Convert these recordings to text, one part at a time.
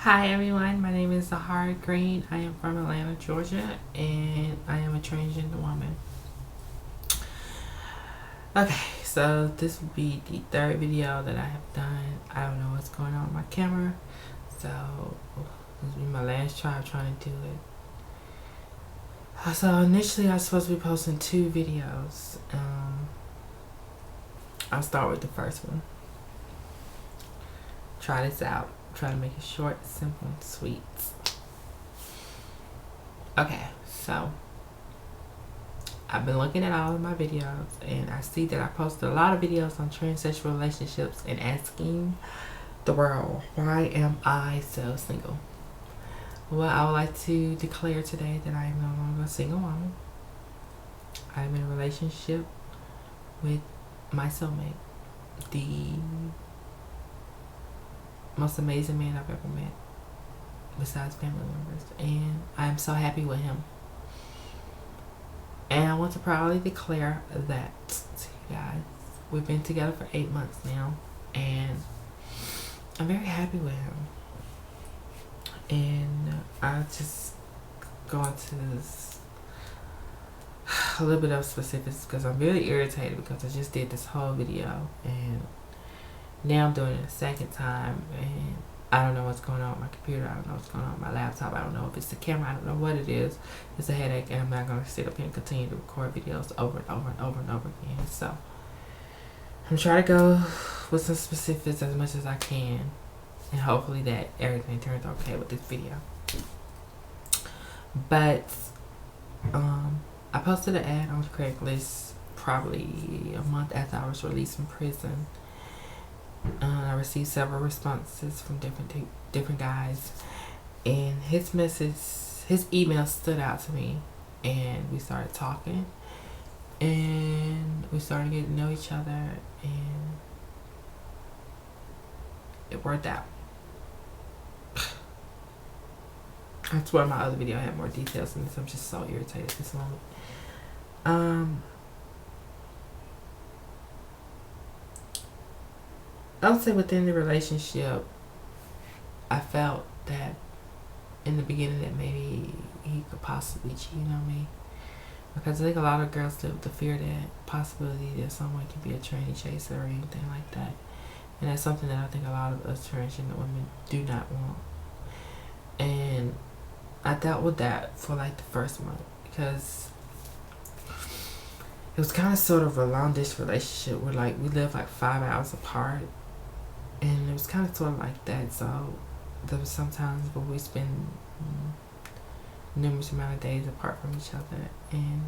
Hi everyone, my name is Zahara Green. I am from Atlanta, Georgia, and I am a transgender woman. Okay, so this will be the third video that I have done. I don't know what's going on with my camera, so this will be my last try of trying to do it. So initially I was supposed to be posting 2 videos. I'll start with the first one. Try this out. Try to make it short, simple, and sweet. Okay, so I've been looking at all of my videos and I see that I posted a lot of videos on transsexual relationships and asking the world, why am I so single? Well, I would like to declare today that I am no longer a single woman. I'm in a relationship with my soulmate, the most amazing man I've ever met, besides family members, and I'm so happy with him. And I want to proudly declare that to you guys. We've been together for 8 months now, and I'm very happy with him. And I just go into this a little bit of specifics because I'm really irritated because I just did this whole video and now I'm doing it a second time, and I don't know what's going on with my computer. I don't know what's going on with my laptop. I don't know if it's the camera. I don't know what it is. It's a headache, and I'm not going to sit up here and continue to record videos over and over and over and over again. So I'm trying to go with some specifics as much as I can, and hopefully that everything turns okay with this video. But I posted an ad on Craigslist probably a month after I was released from prison. I received several responses from different guys, and his email stood out to me, and we started talking, and we started getting to know each other, and it worked out. I swear my other video had more details in this. I'm just so irritated at this moment. I would say within the relationship, I felt that in the beginning that maybe he could possibly cheat on me. Because I think a lot of girls live with the fear that possibility that someone could be a tranny chaser or anything like that. And that's something that I think a lot of us transgender women do not want. And I dealt with that for like the first month because it was kind of sort of a long distance relationship where like we lived like 5 hours apart. And it was kind of sort of like that, so there was sometimes where we spend numerous amount of days apart from each other. And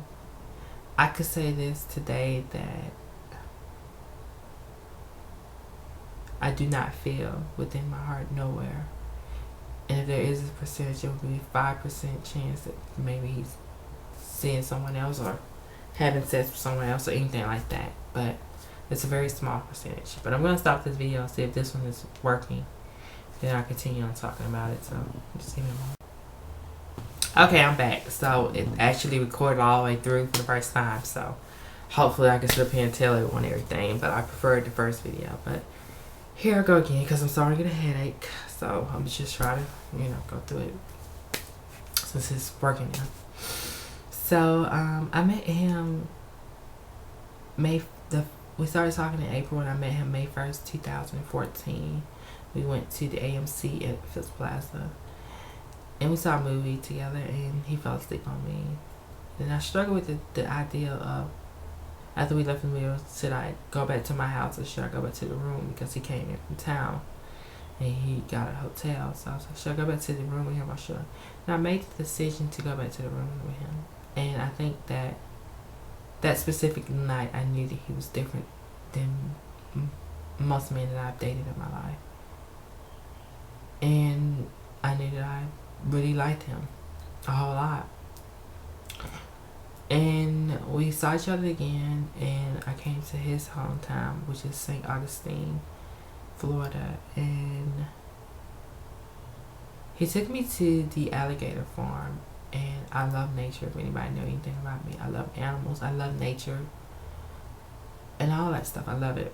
I could say this today that I do not feel within my heart nowhere. And if there is a percentage, it would be 5% chance that maybe he's seeing someone else or having sex with someone else or anything like that. But it's a very small percentage. But I'm going to stop this video and see if this one is working. Then I'll continue on talking about it. So just give me a moment. Okay, I'm back. So it actually recorded all the way through for the first time. So hopefully I can sit up here and tell everyone everything. But I preferred the first video. But here I go again because I'm starting to get a headache. So I'm just trying to, go through it since it's working now. So I met him we started talking in April, and I met him May 1st, 2014. We went to the AMC at Fifth Plaza, and we saw a movie together, and he fell asleep on me. And I struggled with the idea of, after we left the movie, should I go back to my house or should I go back to the room, because he came in from town, and he got a hotel. So I was like, should I go back to the room with him or should I? And I made the decision to go back to the room with him. And I think that specific night, I knew that he was different than most men that I've dated in my life. And I knew that I really liked him a whole lot. And we saw each other again, and I came to his hometown, which is St. Augustine, Florida. And he took me to the alligator farm. And I love nature. If anybody know anything about me, I love animals. I love nature and all that stuff. I love it.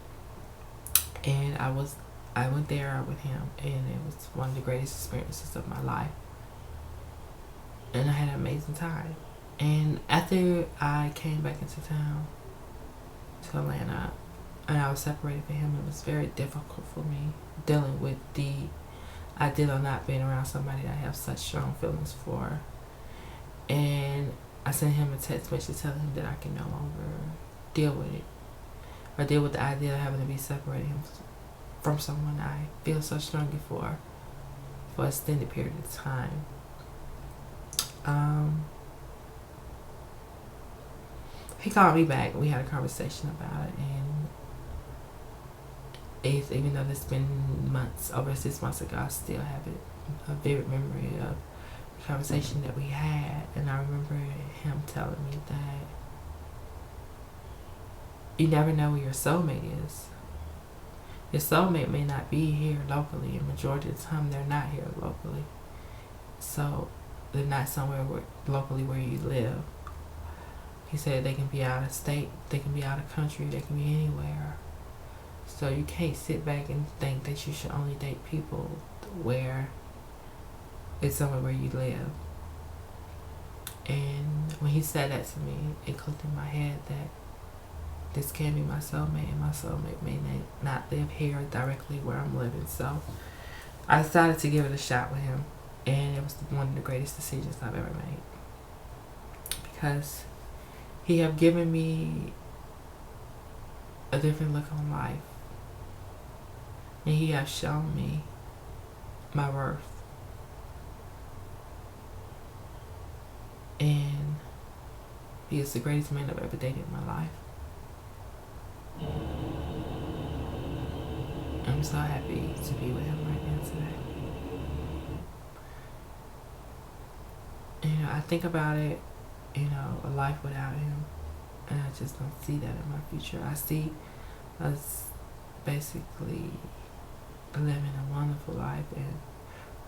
And I was I went there with him, and it was one of the greatest experiences of my life. And I had an amazing time. And after I came back into town to Atlanta, and I was separated from him, it was very difficult for me dealing with the idea of not being around somebody that I have such strong feelings for. And I sent him a text message telling him that I can no longer deal with it, or deal with the idea of having to be separated from someone I feel so strongly for an extended period of time. He called me back. We had a conversation about it, and even though it's been months, over 6 months ago, I still have a vivid memory of the conversation that we had. And I remember him telling me that you never know where your soulmate is. Your soulmate may not be here locally, and majority of the time they're not here locally. So they're not somewhere locally where you live. He said they can be out of state, they can be out of country, they can be anywhere. So you can't sit back and think that you should only date people where it's somewhere where you live. And when he said that to me, it clicked in my head that this can be my soulmate, and my soulmate may not live here directly where I'm living. So I decided to give it a shot with him, and it was one of the greatest decisions I've ever made, because he have given me a different look on life, and he have shown me my worth. And he is the greatest man I've ever dated in my life. I'm so happy to be with him right now today. I think about it, a life without him, and I just don't see that in my future. I see us basically living a wonderful life and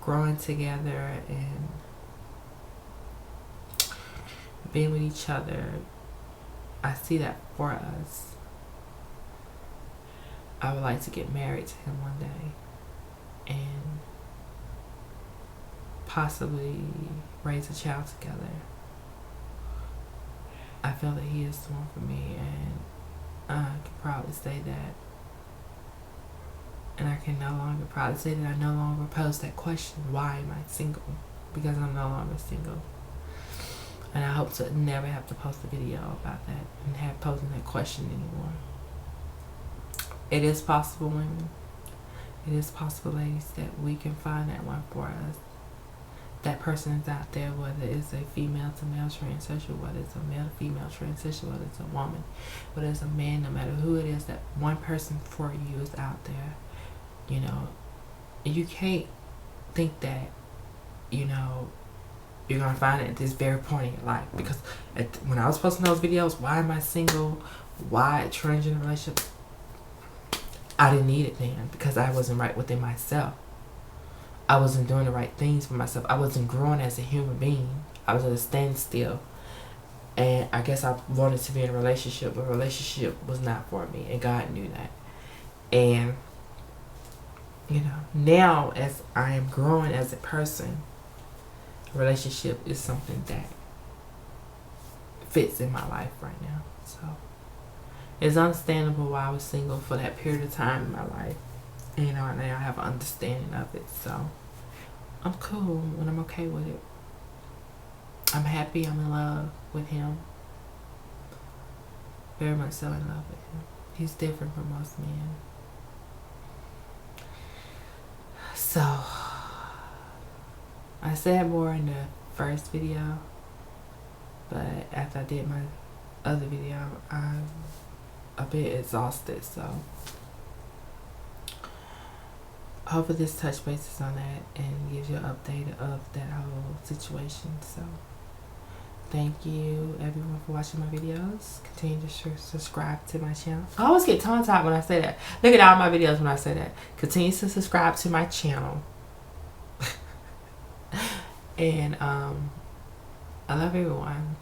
growing together and being with each other. I see that for us. I would like to get married to him one day and possibly raise a child together. I feel that he is the one for me, and I can probably say that. And I can probably say that I no longer pose that question, why am I single? Because I'm no longer single. And I hope to never have to post a video about that and have posing that question anymore. It is possible, women. It is possible, ladies, that we can find that one for us. That person is out there, whether it's a female to male transsexual, whether it's a male to female transsexual, whether it's a woman, whether it's a man, no matter who it is, that one person for you is out there. You can't think that, you're going to find it at this very point in your life. Because when I was posting those videos, why am I single? Why a transgender relationship? I didn't need it then, because I wasn't right within myself. I wasn't doing the right things for myself. I wasn't growing as a human being. I was at a standstill. And I guess I wanted to be in a relationship, but a relationship was not for me. And God knew that. And, now as I am growing as a person, a relationship is something that fits in my life right now. So it's understandable why I was single for that period of time in my life. And now I have an understanding of it. So I'm cool and I'm okay with it. I'm happy. I'm in love with him. Very much so in love with him. He's different from most men. So I said more in the first video, but after I did my other video, I'm a bit exhausted. So hopefully this touch bases on that and gives you an update of that whole situation. So thank you everyone for watching my videos. Continue to subscribe to my channel. I always get tongue-tied when I say that. Look at all my videos when I say that. Continue to subscribe to my channel. And I love everyone.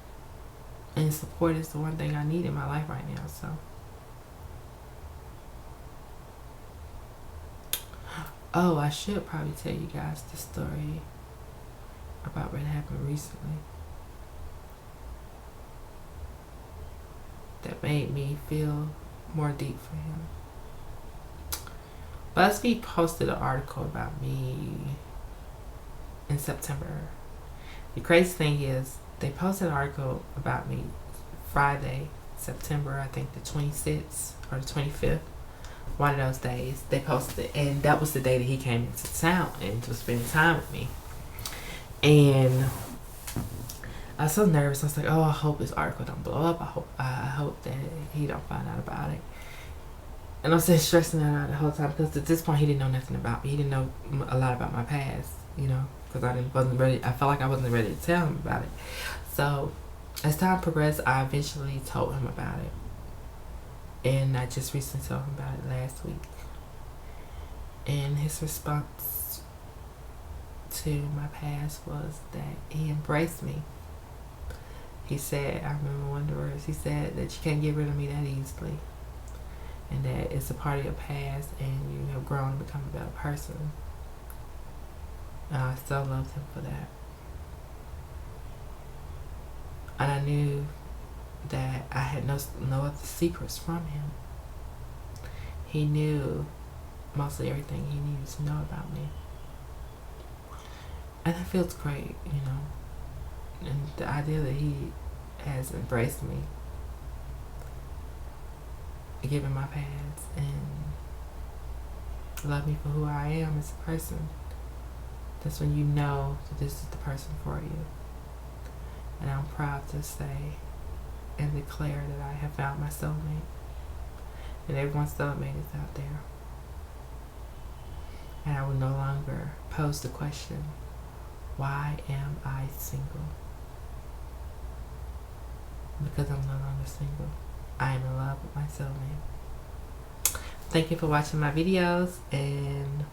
And support is the one thing I need in my life right now. So Oh, I should probably tell you guys the story about what happened recently that made me feel more deep for him. BuzzFeed posted an article about me in September. The crazy thing is, they posted an article about me Friday, September, I think the 26th or the 25th. One of those days they posted, and that was the day that he came into town and was spending time with me. And I was so nervous. I was like, oh, I hope this article don't blow up. I hope that he don't find out about it. And I was just stressing that out the whole time, because at this point he didn't know nothing about me. He didn't know a lot about my past, you know, because wasn't ready. I felt like I wasn't ready to tell him about it. So as time progressed, I eventually told him about it. And I just recently told him about it last week. And his response to my past was that he embraced me. He said, I remember one of the words, he said that you can't get rid of me that easily. And that it's a part of your past and you have grown to become a better person. And I still loved him for that. And I knew that I had no other secrets from him. He knew mostly everything he needed to know about me. And that feels great, you know. And the idea that he has embraced me, given my past, and love me for who I am as a person, that's when you know that this is the person for you. And I'm proud to say and declare that I have found my soulmate. And everyone's soulmate is out there. And I will no longer pose the question, why am I single? Because I'm no longer single. I am in love with my soulmate. Thank you for watching my videos, and